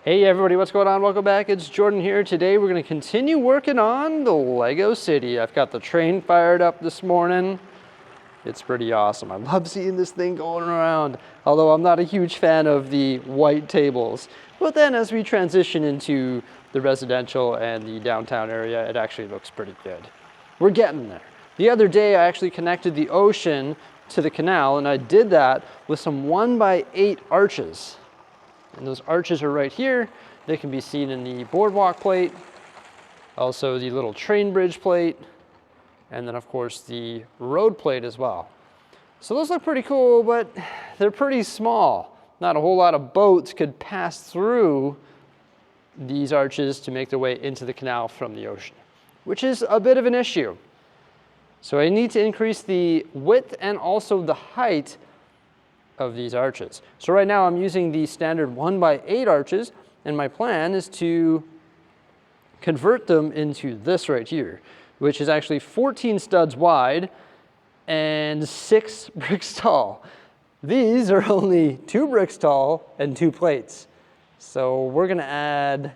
Hey everybody, what's going on? Welcome back. It's Jordan here. Today we're going to continue working on the Lego City. I've got the train fired up this morning. It's pretty awesome. I love seeing this thing going around, although I'm not a huge fan of the white tables. But then as we transition into the residential and the downtown area, it actually looks pretty good. We're getting there. The other day I actually connected the ocean to the canal, and I did that with some 1x8 arches. And those arches are right here. They can be seen in the boardwalk plate, also the little train bridge plate, and then of course the road plate as well. So those look pretty cool, but they're pretty small. Not a whole lot of boats could pass through these arches to make their way into the canal from the ocean, which is a bit of an issue. So I need to increase the width and also the height of these arches. So right now I'm using the standard 1x8 arches, and my plan is to convert them into this right here, which is actually 14 studs wide and 6 bricks tall. These are only 2 bricks tall and 2 plates. So we're gonna add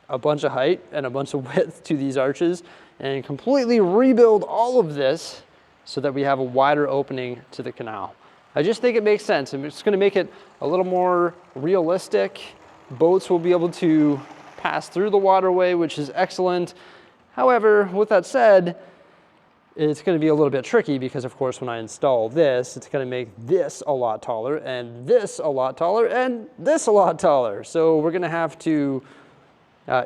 a bunch of height and a bunch of width to these arches and completely rebuild all of this so that we have a wider opening to the canal. I just think it makes sense, and it's going to make it a little more realistic. Boats will be able to pass through the waterway, which is excellent. However, with that said, it's going to be a little bit tricky because, of course, when I install this, it's going to make this a lot taller, and this a lot taller, and this a lot taller. So we're going to have to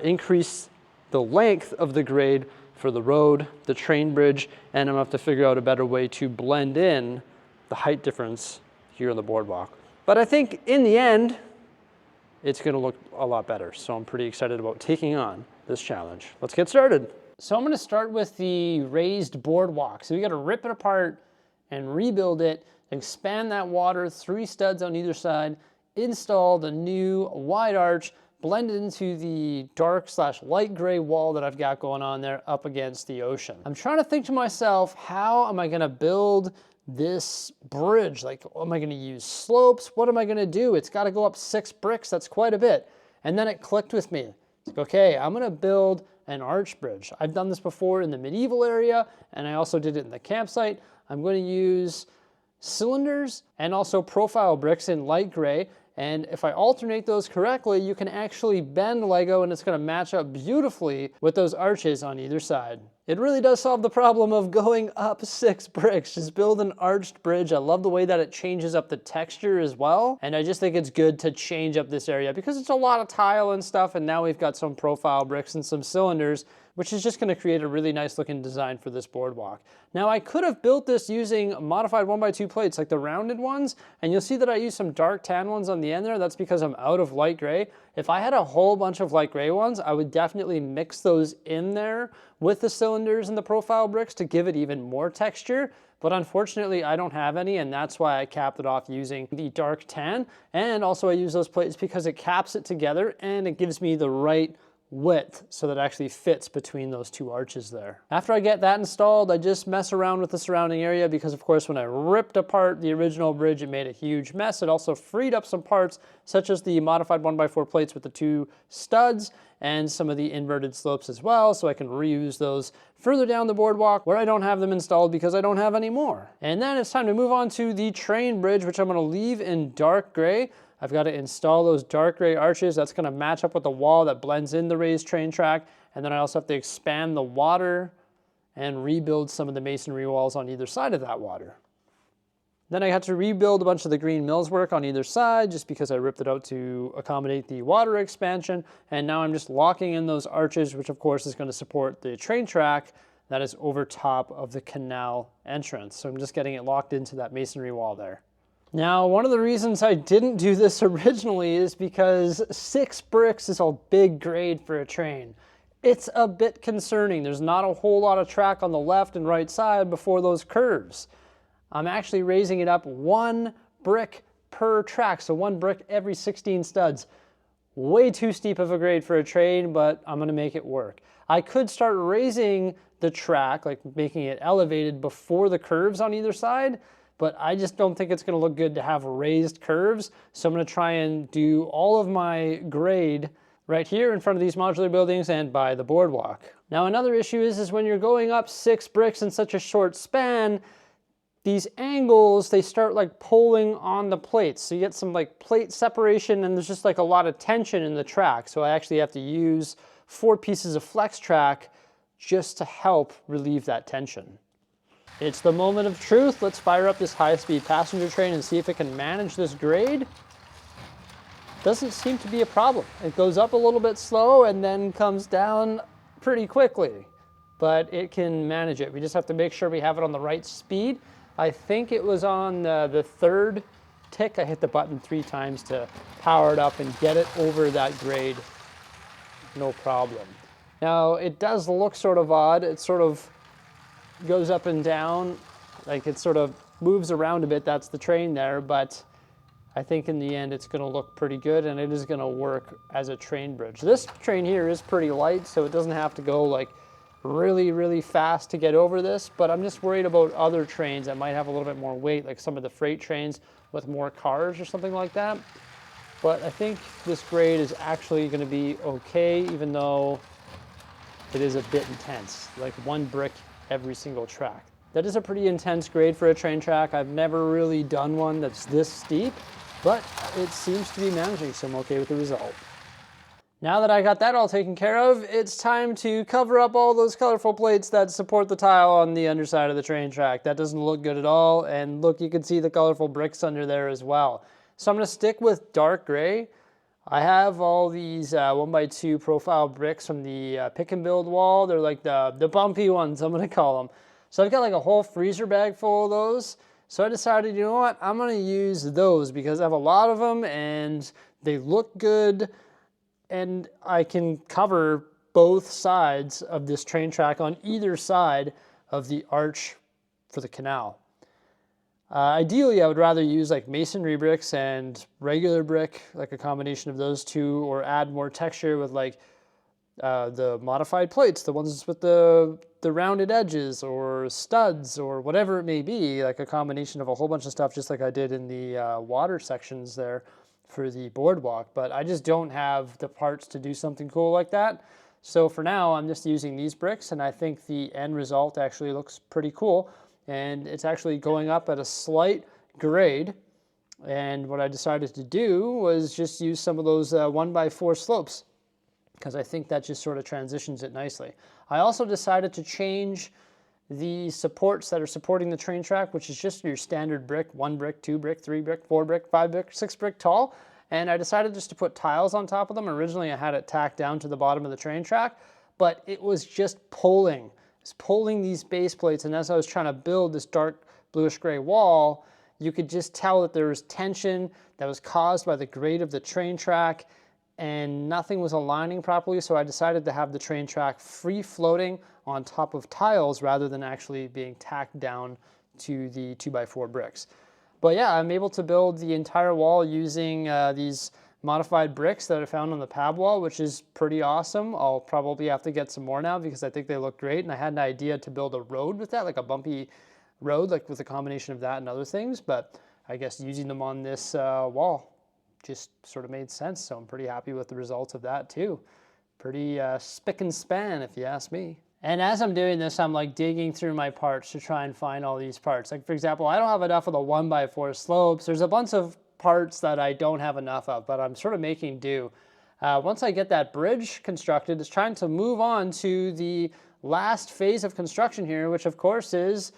increase the length of the grade for the road, the train bridge, and I'm going to have to figure out a better way to blend in the height difference here on the boardwalk. But I think in the end, it's gonna look a lot better. So I'm pretty excited about taking on this challenge. Let's get started. So I'm gonna start with the raised boardwalk. So we gotta rip it apart and rebuild it, expand that water, 3 studs on either side, install the new wide arch, blend it into the dark/light gray wall that I've got going on there up against the ocean. I'm trying to think to myself, how am I gonna build this bridge? Like, am I going to use slopes? What am I going to do? It's got to go up 6 bricks. That's quite a bit. And then it clicked with me. It's like, okay, I'm going to build an arch bridge. I've done this before in the medieval area, and I also did it in the campsite. I'm going to use cylinders and also profile bricks in light gray. And if I alternate those correctly, you can actually bend Lego, and it's going to match up beautifully with those arches on either side. It really does solve the problem of going up 6 bricks. Just build an arched bridge. I love the way that it changes up the texture as well. And I just think it's good to change up this area because it's a lot of tile and stuff. And now we've got some profile bricks and some cylinders, which is just going to create a really nice looking design for this boardwalk. Now I could have built this using modified 1x2 plates like the rounded ones, and you'll see that I use some dark tan ones on the end there. That's because I'm out of light gray. If I had a whole bunch of light gray ones, I would definitely mix those in there with the cylinders and the profile bricks to give it even more texture. But unfortunately, I don't have any, and that's why I capped it off using the dark tan. And also I use those plates because it caps it together and it gives me the right width so that it actually fits between those 2 arches there. After I get that installed, I just mess around with the surrounding area because, of course, when I ripped apart the original bridge, it made a huge mess. It also freed up some parts, such as the modified 1x4 plates with the 2 studs and some of the inverted slopes as well, so I can reuse those further down the boardwalk where I don't have them installed because I don't have any more. And then it's time to move on to the train bridge, which I'm going to leave in dark gray. I've got to install those dark gray arches. That's going to match up with the wall that blends in the raised train track. And then I also have to expand the water and rebuild some of the masonry walls on either side of that water. Then I had to rebuild a bunch of the green millswork on either side just because I ripped it out to accommodate the water expansion. And now I'm just locking in those arches, which of course is going to support the train track that is over top of the canal entrance. So I'm just getting it locked into that masonry wall there. Now, one of the reasons I didn't do this originally is because 6 bricks is a big grade for a train. It's a bit concerning. There's not a whole lot of track on the left and right side before those curves. I'm actually raising it up 1 brick per track, so 1 brick every 16 studs. Way too steep of a grade for a train, but I'm gonna make it work. I could start raising the track, like making it elevated before the curves on either side, but I just don't think it's gonna look good to have raised curves. So I'm gonna try and do all of my grade right here in front of these modular buildings and by the boardwalk. Now another issue is when you're going up 6 bricks in such a short span, these angles, they start like pulling on the plates. So you get some like plate separation and there's just like a lot of tension in the track. So I actually have to use 4 pieces of flex track just to help relieve that tension. It's the moment of truth. Let's fire up this high-speed passenger train and see if it can manage this grade. Doesn't seem to be a problem. It goes up a little bit slow and then comes down pretty quickly, but it can manage it. We just have to make sure we have it on the right speed. I think it was on the 3rd tick. I hit the button 3 times to power it up and get it over that grade, no problem. Now it does look sort of odd. It sort of goes up and down, like it sort of moves around a bit. That's the train there, but I think in the end it's gonna look pretty good and it is gonna work as a train bridge. This train here is pretty light, so it doesn't have to go like really, really fast to get over this, but I'm just worried about other trains that might have a little bit more weight, like some of the freight trains with more cars or something like that. But I think this grade is actually gonna be okay, even though it is a bit intense, like 1 brick every single track. That is a pretty intense grade for a train track. I've never really done one that's this steep, but it seems to be managing, so I'm okay with the result. Now that I got that all taken care of, it's time to cover up all those colorful plates that support the tile on the underside of the train track. That doesn't look good at all, and look, you can see the colorful bricks under there as well. So I'm gonna stick with dark gray. I have all these 1x2 profile bricks from the pick and build wall. They're like the bumpy ones, I'm gonna call them. So I've got like a whole freezer bag full of those. So I decided, you know what, I'm gonna use those because I have a lot of them and they look good and I can cover both sides of this train track on either side of the arch for the canal. Ideally, I would rather use like masonry bricks and regular brick, like a combination of those two, or add more texture with like the modified plates, the ones with the rounded edges or studs or whatever it may be, like a combination of a whole bunch of stuff, just like I did in the water sections there for the boardwalk. But I just don't have the parts to do something cool like that. So for now, I'm just using these bricks, and I think the end result actually looks pretty cool. And it's actually going up at a slight grade. And what I decided to do was just use some of those 1x4 slopes, because I think that just sort of transitions it nicely. I also decided to change the supports that are supporting the train track, which is just your standard brick, 1 brick, 2 brick, 3 brick, 4 brick, 5 brick, 6 brick tall. And I decided just to put tiles on top of them. Originally I had it tacked down to the bottom of the train track, but it was just pulling. It's pulling these base plates, and as I was trying to build this dark bluish gray wall, you could just tell that there was tension that was caused by the grade of the train track, and nothing was aligning properly, so I decided to have the train track free floating on top of tiles rather than actually being tacked down to the 2x4 bricks. But yeah, I'm able to build the entire wall using these modified bricks that I found on the pab wall, which is pretty awesome. I'll probably have to get some more now because I think they look great, and I had an idea to build a road with that, like a bumpy road, like with a combination of that and other things, but I guess using them on this wall just sort of made sense, so I'm pretty happy with the results of that too. Pretty spick and span, if you ask me. And as I'm doing this, I'm like digging through my parts to try and find all these parts. Like for example, I don't have enough of the 1x4 slopes. There's a bunch of parts that I don't have enough of, but I'm sort of making do. Once I get that bridge constructed, it's trying to move on to the last phase of construction here, which of course is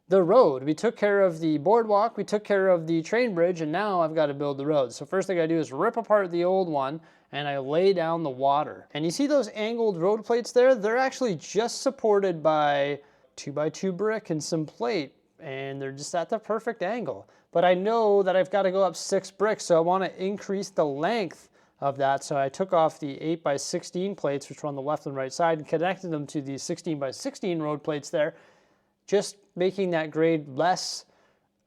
the road. We took care of the boardwalk, we took care of the train bridge, and now I've got to build the road. So first thing I do is rip apart the old one and I lay down the water. And you see those angled road plates there? They're actually just supported by 2x2 brick and some plate, and they're just at the perfect angle. But I know that I've got to go up 6 bricks, so I want to increase the length of that. So I took off the 8x16 plates, which were on the left and right side, and connected them to the 16x16 road plates there, just making that grade less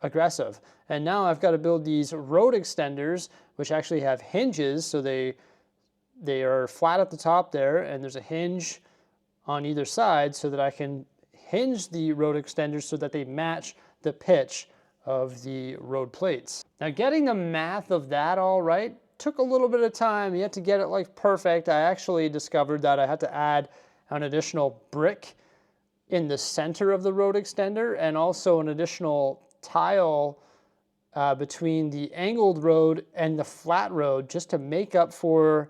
aggressive. And now I've got to build these road extenders, which actually have hinges, so they are flat at the top there, and there's a hinge on either side so that I can hinge the road extenders so that they match the pitch of the road plates. Now getting the math of that all right took a little bit of time. You had to get it like perfect. I actually discovered that I had to add an additional brick in the center of the road extender and also an additional tile between the angled road and the flat road just to make up for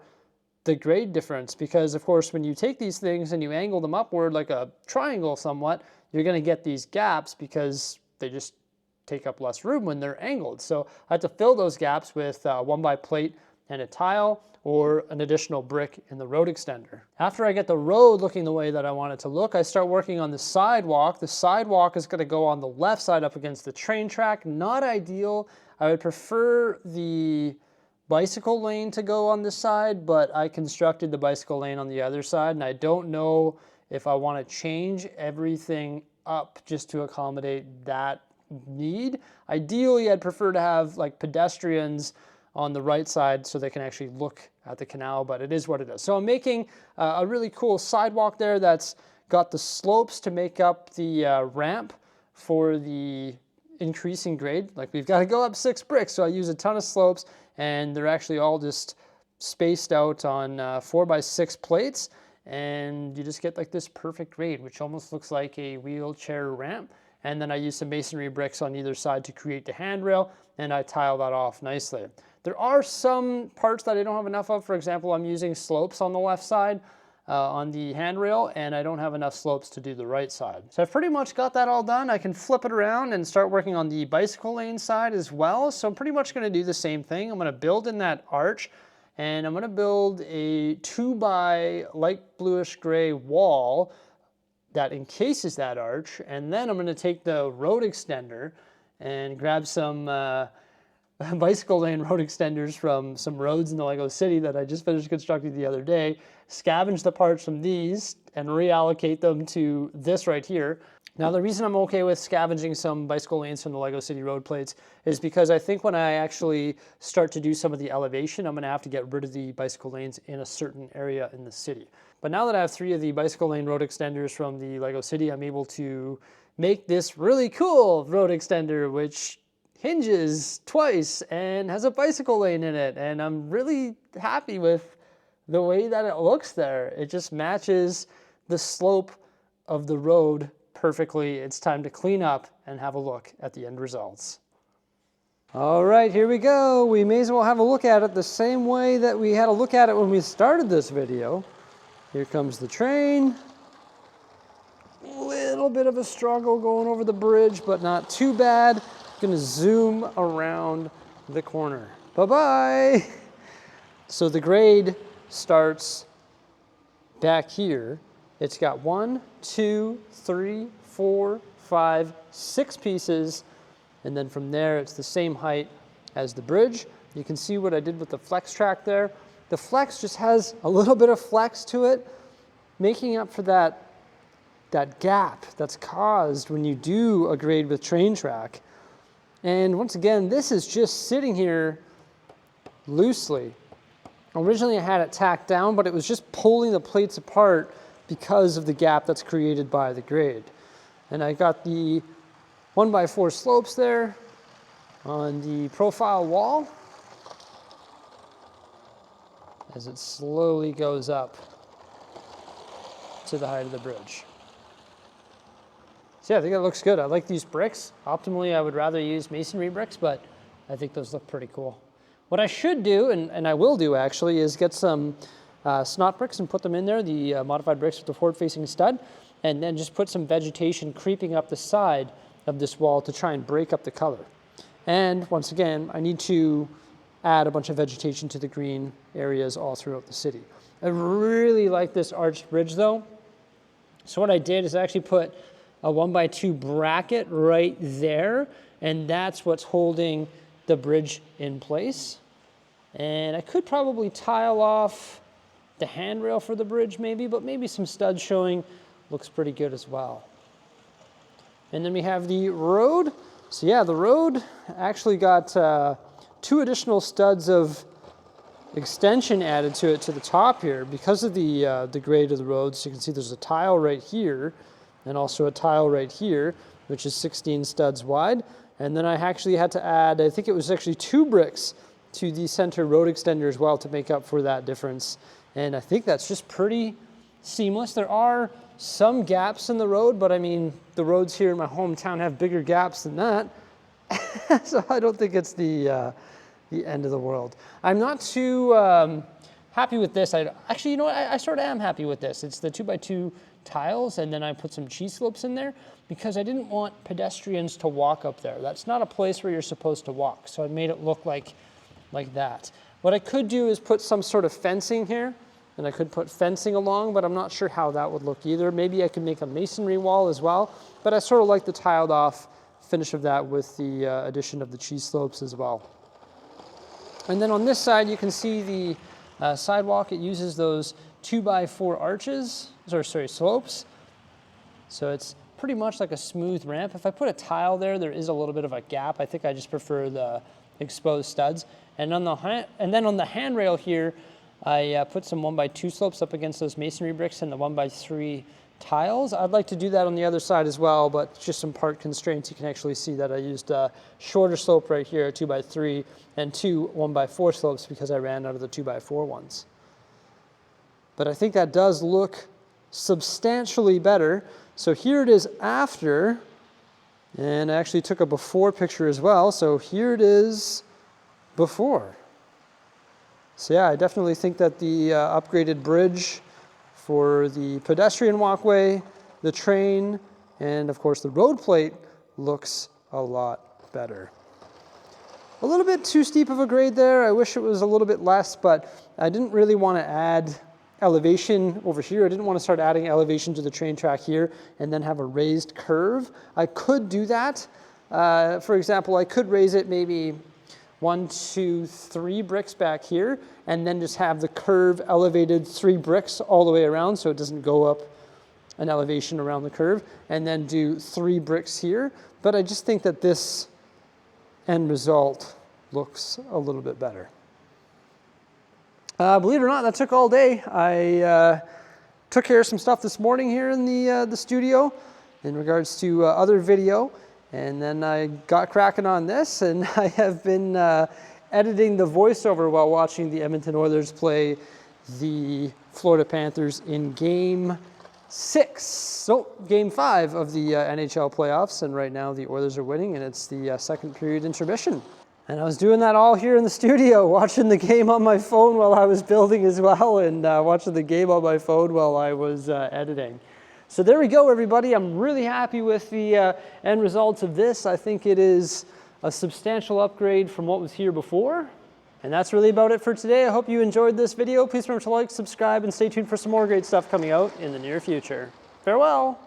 the grade difference. Because of course, when you take these things and you angle them upward like a triangle somewhat, you're gonna get these gaps because they just take up less room when they're angled. So I had to fill those gaps with 1x plate and a tile or an additional brick in the road extender. After I get the road looking the way that I want it to look, I start working on the sidewalk. The sidewalk is gonna go on the left side up against the train track. Not ideal. I would prefer the bicycle lane to go on this side, but I constructed the bicycle lane on the other side, and I don't know if I wanna change everything up just to accommodate that need. Ideally, I'd prefer to have like pedestrians on the right side so they can actually look at the canal, but it is what it is. So I'm making a really cool sidewalk there that's got the slopes to make up the ramp for the increasing grade. Like we've got to go up 6 bricks, so I use a ton of slopes, and they're actually all just spaced out on 4x6 plates, and you just get like this perfect grade, which almost looks like a wheelchair ramp. And then I use some masonry bricks on either side to create the handrail, and I tile that off nicely. There are some parts that I don't have enough of. For example, I'm using slopes on the left side on the handrail, and I don't have enough slopes to do the right side. So I've pretty much got that all done. I can flip it around and start working on the bicycle lane side as well. So I'm pretty much gonna do the same thing. I'm gonna build in that arch, and I'm gonna build a 2x light bluish gray wall that encases that arch, and then I'm gonna take the road extender and grab some bicycle lane road extenders from some roads in the Lego City that I just finished constructing the other day, scavenge the parts from these and reallocate them to this right here. Now the reason I'm okay with scavenging some bicycle lanes from the Lego City road plates is because I think when I actually start to do some of the elevation, I'm gonna have to get rid of the bicycle lanes in a certain area in the city. But now that I have 3 of the bicycle lane road extenders from the Lego City, I'm able to make this really cool road extender, which hinges twice and has a bicycle lane in it. And I'm really happy with the way that it looks there. It just matches the slope of the road perfectly. It's time to clean up and have a look at the end results. All right, here we go. We may as well have a look at it the same way that we had a look at it when we started this video. Here comes the train. Little bit of a struggle going over the bridge, but not too bad. Gonna zoom around the corner. Bye-bye. So the grade starts back here. It's got 1, 2, 3, 4, 5, 6 pieces. And then from there, it's the same height as the bridge. You can see what I did with the flex track there. The flex just has a little bit of flex to it, making up for that gap that's caused when you do a grade with train track. And once again, this is just sitting here loosely. Originally I had it tacked down, but it was just pulling the plates apart because of the gap that's created by the grade. And I got the 1x4 slopes there on the profile wall as it slowly goes up to the height of the bridge. So yeah, I think that looks good. I like these bricks. Optimally, I would rather use masonry bricks, but I think those look pretty cool. What I should do, and I will do actually, is get some snot bricks and put them in there, the modified bricks with the forward-facing stud, and then just put some vegetation creeping up the side of this wall to try and break up the color. And once again, I need to add a bunch of vegetation to the green areas all throughout the city. I really like this arched bridge though. So what I did is I actually put a 1x2 bracket right there, and that's what's holding the bridge in place. And I could probably tile off the handrail for the bridge maybe, but maybe some studs showing looks pretty good as well. And then we have the road. So yeah, the road actually got 2 additional studs of extension added to it to the top here because of the grade of the road. So you can see there's a tile right here and also a tile right here, which is 16 studs wide. And then I actually had to add, I think it was actually 2 bricks to the center road extender as well to make up for that difference. And I think that's just pretty seamless. There are some gaps in the road, but I mean, the roads here in my hometown have bigger gaps than that. So I don't think it's the end of the world. I'm not too happy with this. Actually, you know what? I sort of am happy with this. It's the 2x2 tiles, and then I put some cheese slopes in there because I didn't want pedestrians to walk up there. That's not a place where you're supposed to walk. So I made it look like that. What I could do is put some sort of fencing here, and I could put fencing along, but I'm not sure how that would look either. Maybe I could make a masonry wall as well, but I sort of like the tiled off finish of that with the addition of the cheese slopes as well. And then on this side, you can see the sidewalk. It uses those 2x4 arches, sorry, slopes. So it's pretty much like a smooth ramp. If I put a tile there, there is a little bit of a gap. I think I just prefer the exposed studs. And then on the handrail here, I put some 1x2 slopes up against those masonry bricks and the 1x3 tiles. I'd like to do that on the other side as well, but just some part constraints. You can actually see that I used a shorter slope right here, 2x3, and 2 1x4 slopes because I ran out of the 2x4 ones. But I think that does look substantially better. So here it is after, and I actually took a before picture as well. So here it is before. So yeah, I definitely think that the upgraded bridge for the pedestrian walkway, the train, and of course the road plate looks a lot better. A little bit too steep of a grade there. I wish it was a little bit less, but I didn't really want to add elevation over here. I didn't want to start adding elevation to the train track here and then have a raised curve. I could do that. For example, I could raise it maybe 1, 2, 3 bricks back here, and then just have the curve elevated 3 bricks all the way around so it doesn't go up an elevation around the curve, and then do 3 bricks here. But I just think that this end result looks a little bit better. Believe it or not, that took all day. I took care of some stuff this morning here in the studio in regards to other video. And then I got cracking on this, and I have been editing the voiceover while watching the Edmonton Oilers play the Florida Panthers in Game 5 of the NHL playoffs. And right now the Oilers are winning, and it's the second period intermission. And I was doing that all here in the studio, watching the game on my phone while I was building as well, and watching the game on my phone while I was editing. So there we go, everybody. I'm really happy with the end results of this. I think it is a substantial upgrade from what was here before. And that's really about it for today. I hope you enjoyed this video. Please remember to like, subscribe, and stay tuned for some more great stuff coming out in the near future. Farewell.